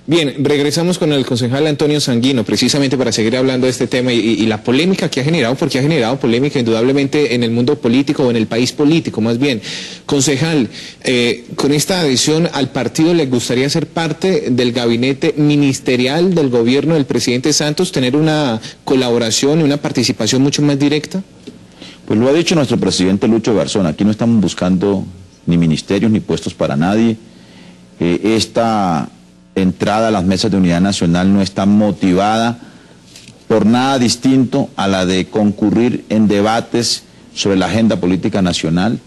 Bien, regresamos con el concejal Antonio Sanguino, precisamente para seguir hablando de este tema y la polémica que ha generado, porque ha generado polémica indudablemente en el mundo político o en el país político, más bien. Concejal, con esta adhesión al partido, ¿le gustaría ser parte del gabinete ministerial del gobierno del presidente Santos, tener una colaboración y una participación mucho más directa? Pues lo ha dicho nuestro presidente Lucho Garzón, aquí no estamos buscando ni ministerios ni puestos para nadie. Esta entrada a las mesas de unidad nacional no está motivada por nada distinto a la de concurrir en debates sobre la agenda política nacional.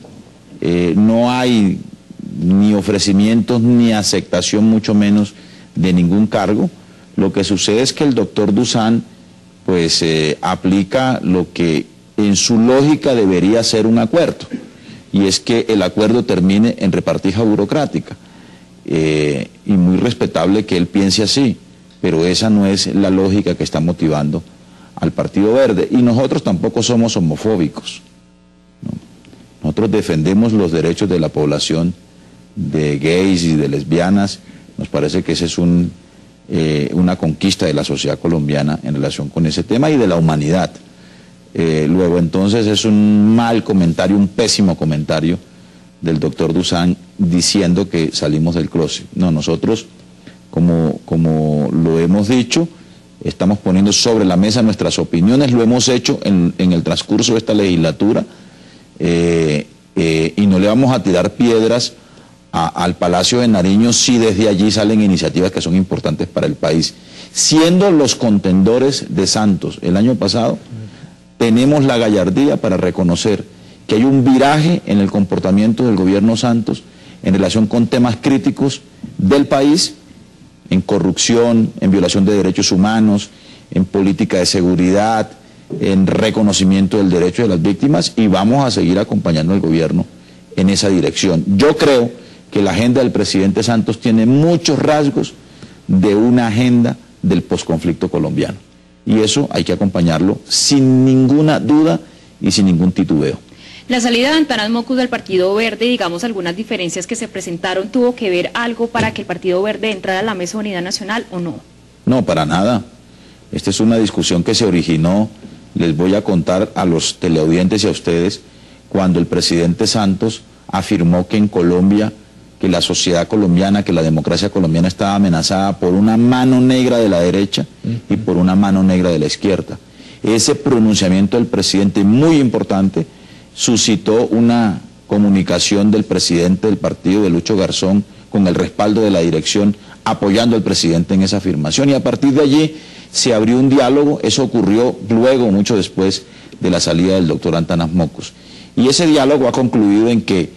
No hay ni ofrecimientos ni aceptación, mucho menos de ningún cargo. Lo que sucede es que el doctor Dusan pues aplica lo que en su lógica debería ser un acuerdo, y es que el acuerdo termine en repartija burocrática. Y muy respetable que él piense así, pero esa no es la lógica que está motivando al Partido Verde. Y nosotros tampoco somos homofóbicos, ¿no? Nosotros defendemos los derechos de la población de gays y de lesbianas. Nos parece que esa es una conquista de la sociedad colombiana en relación con ese tema y de la humanidad. Luego entonces es un mal comentario, un pésimo comentario del doctor Dusan diciendo que salimos del closet. No, nosotros, como lo hemos dicho, estamos poniendo sobre la mesa nuestras opiniones, lo hemos hecho en el transcurso de esta legislatura, y no le vamos a tirar piedras al Palacio de Nariño si desde allí salen iniciativas que son importantes para el país. Siendo los contendores de Santos el año pasado, tenemos la gallardía para reconocer que hay un viraje en el comportamiento del gobierno Santos en relación con temas críticos del país, en corrupción, en violación de derechos humanos, en política de seguridad, en reconocimiento del derecho de las víctimas, y vamos a seguir acompañando al gobierno en esa dirección. Yo creo que la agenda del presidente Santos tiene muchos rasgos de una agenda del posconflicto colombiano, y eso hay que acompañarlo sin ninguna duda y sin ningún titubeo. La salida de Antanas Mockus del Partido Verde, digamos algunas diferencias que se presentaron, ¿tuvo que ver algo para que el Partido Verde entrara a la Mesa de Unidad Nacional o no? No, para nada. Esta es una discusión que se originó, les voy a contar a los teleaudientes y a ustedes, cuando el presidente Santos afirmó que en Colombia, que la sociedad colombiana, que la democracia colombiana estaba amenazada por una mano negra de la derecha y por una mano negra de la izquierda. Ese pronunciamiento del presidente, muy importante, suscitó una comunicación del presidente del partido, de Lucho Garzón, con el respaldo de la dirección, apoyando al presidente en esa afirmación, y a partir de allí se abrió un diálogo. Eso ocurrió luego, mucho después de la salida del doctor Antanas Mockus, y ese diálogo ha concluido en que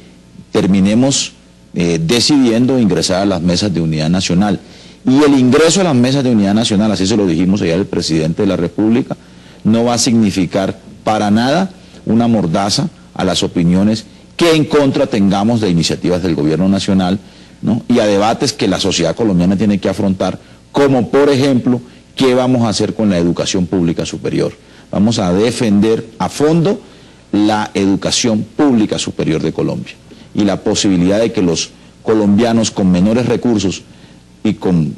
terminemos decidiendo ingresar a las mesas de unidad nacional, y el ingreso a las mesas de unidad nacional, así se lo dijimos ayer al presidente de la República, no va a significar para nada una mordaza a las opiniones que en contra tengamos de iniciativas del gobierno nacional, ¿no? Y a debates que la sociedad colombiana tiene que afrontar, como por ejemplo, ¿qué vamos a hacer con la educación pública superior? Vamos a defender a fondo la educación pública superior de Colombia y la posibilidad de que los colombianos con menores recursos y con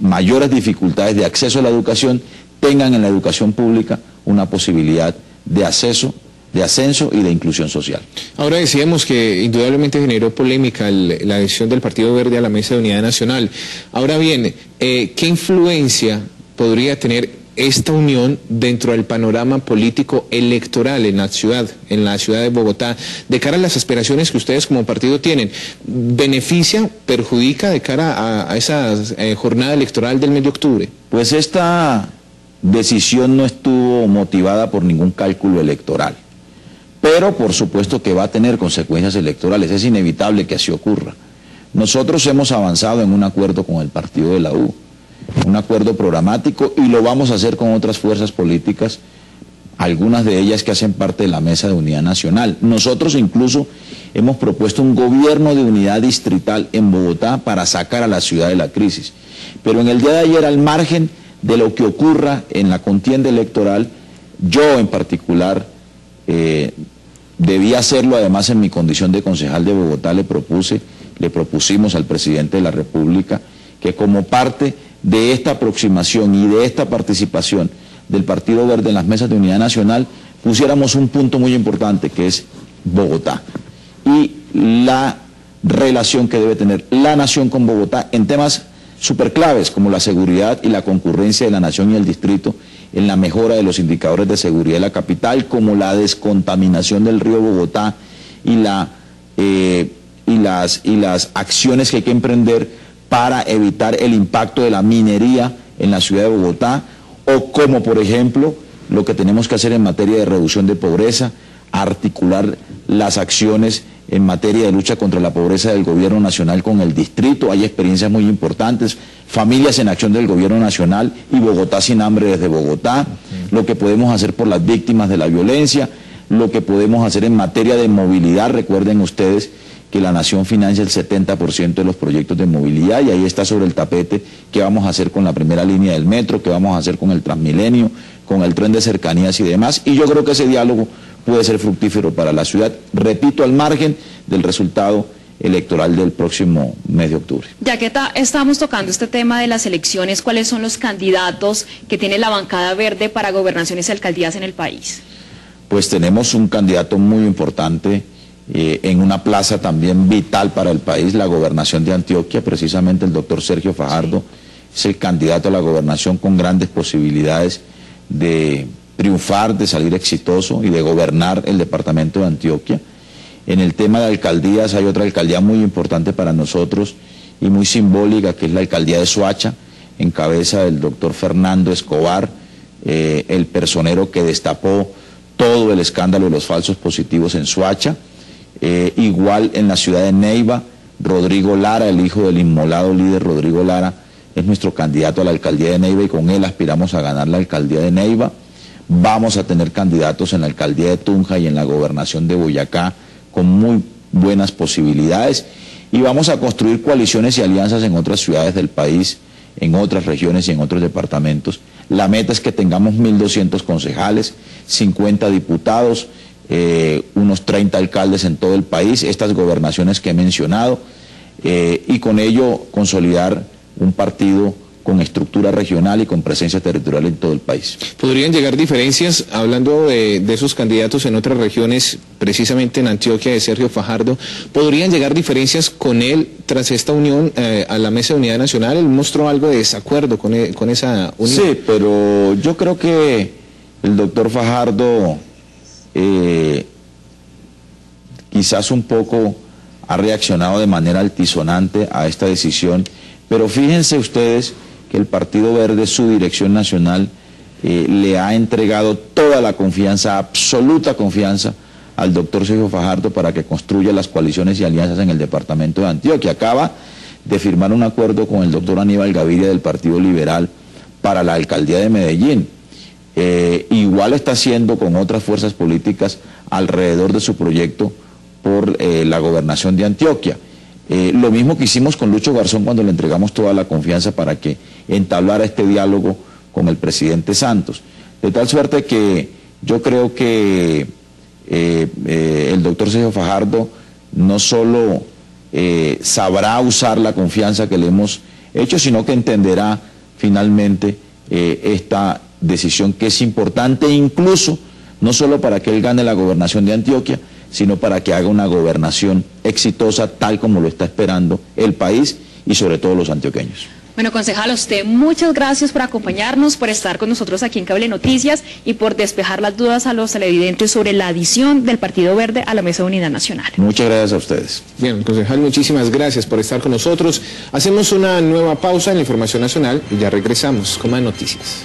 mayores dificultades de acceso a la educación tengan en la educación pública una posibilidad de acceso, de ascenso y de inclusión social. Ahora decíamos que indudablemente generó polémica la adhesión del Partido Verde a la Mesa de Unidad Nacional. Ahora bien, ¿qué influencia podría tener esta unión dentro del panorama político electoral en la ciudad de Bogotá, de cara a las aspiraciones que ustedes como partido tienen? ¿Beneficia, perjudica de cara a esa jornada electoral del mes de octubre? Pues esta decisión no estuvo motivada por ningún cálculo electoral, pero por supuesto que va a tener consecuencias electorales, es inevitable que así ocurra. Nosotros hemos avanzado en un acuerdo con el partido de la U, un acuerdo programático, y lo vamos a hacer con otras fuerzas políticas, algunas de ellas que hacen parte de la Mesa de Unidad Nacional. Nosotros incluso hemos propuesto un gobierno de unidad distrital en Bogotá para sacar a la ciudad de la crisis. Pero en el día de ayer, al margen de lo que ocurra en la contienda electoral, yo en particular debía hacerlo, además en mi condición de concejal de Bogotá le propusimos al presidente de la República que como parte de esta aproximación y de esta participación del Partido Verde en las mesas de unidad nacional, pusiéramos un punto muy importante, que es Bogotá, y la relación que debe tener la nación con Bogotá en temas superclaves como la seguridad y la concurrencia de la nación y el distrito, en la mejora de los indicadores de seguridad de la capital, como la descontaminación del río Bogotá y las acciones que hay que emprender para evitar el impacto de la minería en la ciudad de Bogotá, o como por ejemplo lo que tenemos que hacer en materia de reducción de pobreza, articular las acciones en materia de lucha contra la pobreza del gobierno nacional con el distrito. Hay experiencias muy importantes, familias en acción del gobierno nacional y Bogotá sin hambre desde Bogotá, lo que podemos hacer por las víctimas de la violencia, lo que podemos hacer en materia de movilidad. Recuerden ustedes que la nación financia el 70% de los proyectos de movilidad, y ahí está sobre el tapete qué vamos a hacer con la primera línea del metro, qué vamos a hacer con el Transmilenio, con el tren de cercanías y demás, y yo creo que ese diálogo puede ser fructífero para la ciudad, repito, al margen del resultado electoral del próximo mes de octubre. Ya que estamos tocando este tema de las elecciones, ¿cuáles son los candidatos que tiene la bancada verde para gobernaciones y alcaldías en el país? Pues tenemos un candidato muy importante en una plaza también vital para el país, la gobernación de Antioquia, precisamente el doctor Sergio Fajardo es el candidato a la gobernación con grandes posibilidades de triunfar, de salir exitoso y de gobernar el departamento de Antioquia. En el tema de alcaldías hay otra alcaldía muy importante para nosotros y muy simbólica, que es la alcaldía de Soacha, en cabeza del doctor Fernando Escobar, el personero que destapó todo el escándalo de los falsos positivos en Soacha. Igual en la ciudad de Neiva, Rodrigo Lara, el hijo del inmolado líder Rodrigo Lara, es nuestro candidato a la alcaldía de Neiva y con él aspiramos a ganar la alcaldía de Neiva. Vamos a tener candidatos en la alcaldía de Tunja y en la gobernación de Boyacá con muy buenas posibilidades, y vamos a construir coaliciones y alianzas en otras ciudades del país, en otras regiones y en otros departamentos. La meta es que tengamos 1.200 concejales, 50 diputados, unos 30 alcaldes en todo el país, estas gobernaciones que he mencionado, y con ello consolidar un partido con estructura regional y con presencia territorial en todo el país. ¿Podrían llegar diferencias, hablando de esos candidatos en otras regiones, precisamente en Antioquia de Sergio Fajardo, podrían llegar diferencias con él tras esta unión a la Mesa de Unidad Nacional? Él mostró algo de desacuerdo con esa unión. Sí, pero yo creo que el doctor Fajardo quizás un poco ha reaccionado de manera altisonante a esta decisión, pero fíjense ustedes que el Partido Verde, su dirección nacional, le ha entregado toda la confianza, absoluta confianza, al doctor Sergio Fajardo para que construya las coaliciones y alianzas en el departamento de Antioquia. Acaba de firmar un acuerdo con el doctor Aníbal Gaviria del Partido Liberal para la alcaldía de Medellín. Igual está haciendo con otras fuerzas políticas alrededor de su proyecto por la gobernación de Antioquia. Lo mismo que hicimos con Lucho Garzón cuando le entregamos toda la confianza para que entablara este diálogo con el presidente Santos. De tal suerte que yo creo que el doctor Sergio Fajardo no solo sabrá usar la confianza que le hemos hecho, sino que entenderá finalmente esta decisión que es importante, incluso no solo para que él gane la gobernación de Antioquia, sino para que haga una gobernación exitosa tal como lo está esperando el país y sobre todo los antioqueños. Bueno, concejal, a usted muchas gracias por acompañarnos, por estar con nosotros aquí en Cable Noticias y por despejar las dudas a los televidentes sobre la adición del Partido Verde a la Mesa de Unidad Nacional. Muchas gracias a ustedes. Bien, concejal, muchísimas gracias por estar con nosotros. Hacemos una nueva pausa en la información nacional y ya regresamos con más noticias.